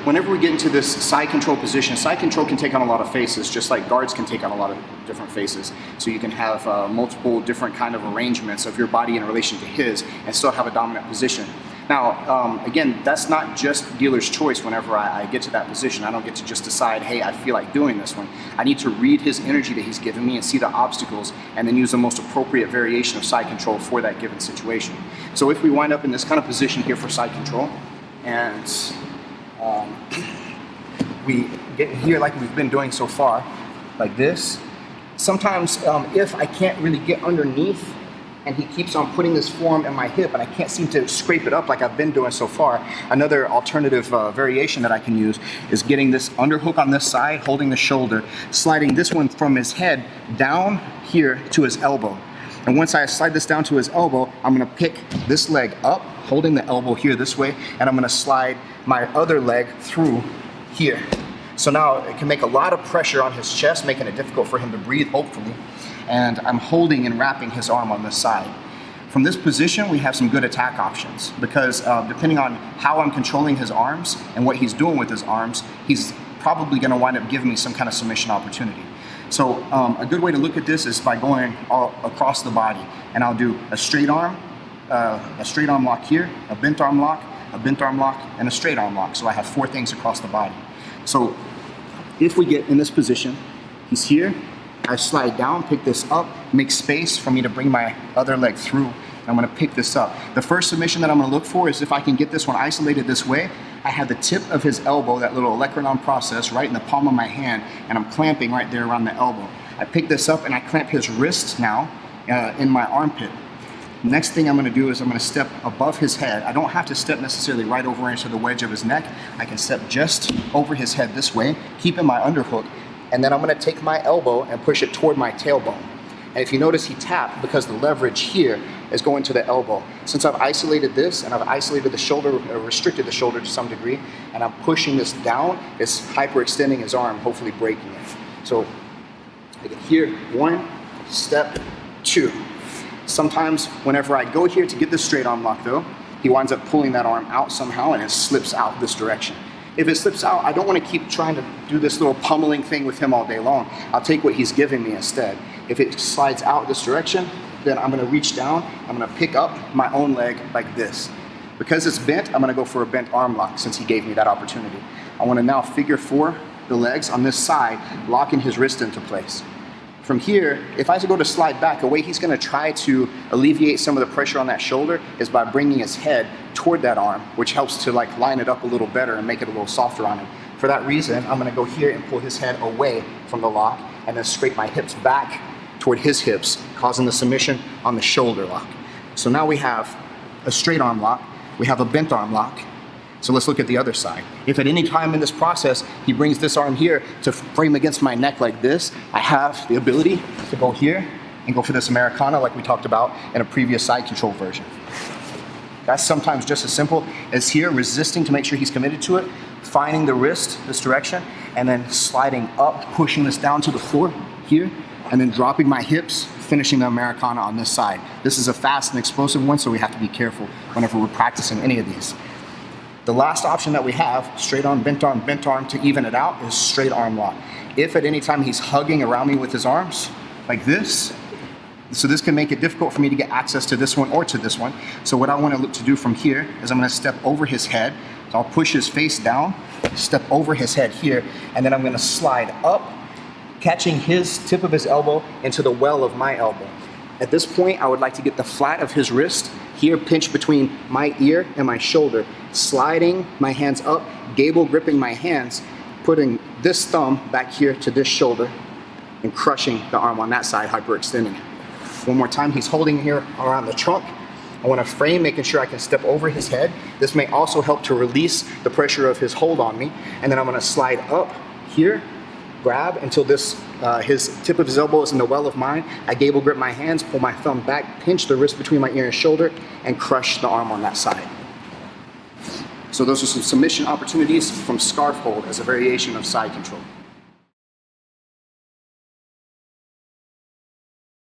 whenever we get into this side control position, side control can take on a lot of faces, just like guards can take on a lot of different faces. So you can have multiple different kind of arrangements of your body in relation to his and still have a dominant position. Now, again, that's not just dealer's choice whenever I get to that position. I don't get to just decide, hey, I feel like doing this one. I need to read his energy that he's given me and see the obstacles and then use the most appropriate variation of side control for that given situation. So if we wind up in this kind of position here for side control, and we get here like we've been doing so far, like this, sometimes if I can't really get underneath and he keeps on putting this forearm in my hip and I can't seem to scrape it up like I've been doing so far, another alternative variation that I can use is getting this underhook on this side, holding the shoulder, sliding this one from his head down here to his elbow. And once I slide this down to his elbow, I'm gonna pick this leg up, holding the elbow here this way, and I'm gonna slide my other leg through here. So now it can make a lot of pressure on his chest, making it difficult for him to breathe, hopefully. And I'm holding and wrapping his arm on this side. From this position, we have some good attack options because depending on how I'm controlling his arms and what he's doing with his arms, he's probably gonna wind up giving me some kind of submission opportunity. So a good way to look at this is by going all across the body, and I'll do a straight arm lock here, a bent arm lock, and a straight arm lock. So I have 4 things across the body. So if we get in this position, he's here, I slide down, pick this up, make space for me to bring my other leg through. I'm gonna pick this up. The first submission that I'm gonna look for is if I can get this one isolated this way, I have the tip of his elbow, that little olecranon process, right in the palm of my hand, and I'm clamping right there around the elbow. I pick this up and I clamp his wrist now in my armpit. Next thing I'm gonna do is I'm gonna step above his head. I don't have to step necessarily right over into the wedge of his neck. I can step just over his head this way, keeping my underhook, and then I'm gonna take my elbow and push it toward my tailbone. And if you notice, he tapped because the leverage here is going to the elbow. Since I've isolated this and I've isolated the shoulder, or restricted the shoulder to some degree, and I'm pushing this down, it's hyperextending his arm, hopefully breaking it. So I get here, 1, step 2. Sometimes whenever I go here to get this straight arm lock though, he winds up pulling that arm out somehow and it slips out this direction. If it slips out, I don't want to keep trying to do this little pummeling thing with him all day long. I'll take what he's giving me instead. If it slides out this direction, then I'm going to reach down, I'm going to pick up my own leg like this. Because it's bent, I'm going to go for a bent arm lock since he gave me that opportunity. I want to now figure 4 the legs on this side, locking his wrist into place. From here, if I go to slide back, the way he's going to try to alleviate some of the pressure on that shoulder is by bringing his head toward that arm, which helps to like line it up a little better and make it a little softer on him. For that reason, I'm going to go here and pull his head away from the lock and then scrape my hips back toward his hips, causing the submission on the shoulder lock. So now we have a straight arm lock, we have a bent arm lock. So let's look at the other side. If at any time in this process, he brings this arm here to frame against my neck like this, I have the ability to go here and go for this Americana like we talked about in a previous side control version. That's sometimes just as simple as here, resisting to make sure he's committed to it, finding the wrist this direction, and then sliding up, pushing this down to the floor here, and then dropping my hips, finishing the Americana on this side. This is a fast and explosive one, so we have to be careful whenever we're practicing any of these. The last option that we have, straight arm to even it out, is straight arm lock. If at any time he's hugging around me with his arms, like this, so this can make it difficult for me to get access to this one or to this one. So what I want to look to do from here is I'm going to step over his head. So I'll push his face down, step over his head here, and then I'm going to slide up, catching his tip of his elbow into the well of my elbow. At this point, I would like to get the flat of his wrist here pinched between my ear and my shoulder, sliding my hands up, gable gripping my hands, putting this thumb back here to this shoulder and crushing the arm on that side, hyperextending it. One more time, he's holding here around the trunk. I want to frame, making sure I can step over his head. This may also help to release the pressure of his hold on me. And then I'm going to slide up here, grab until this his tip of his elbow is in the well of mine. I gable grip my hands, pull my thumb back, pinch the wrist between my ear and shoulder, and crush the arm on that side. So those are some submission opportunities from scarf hold as a variation of side control.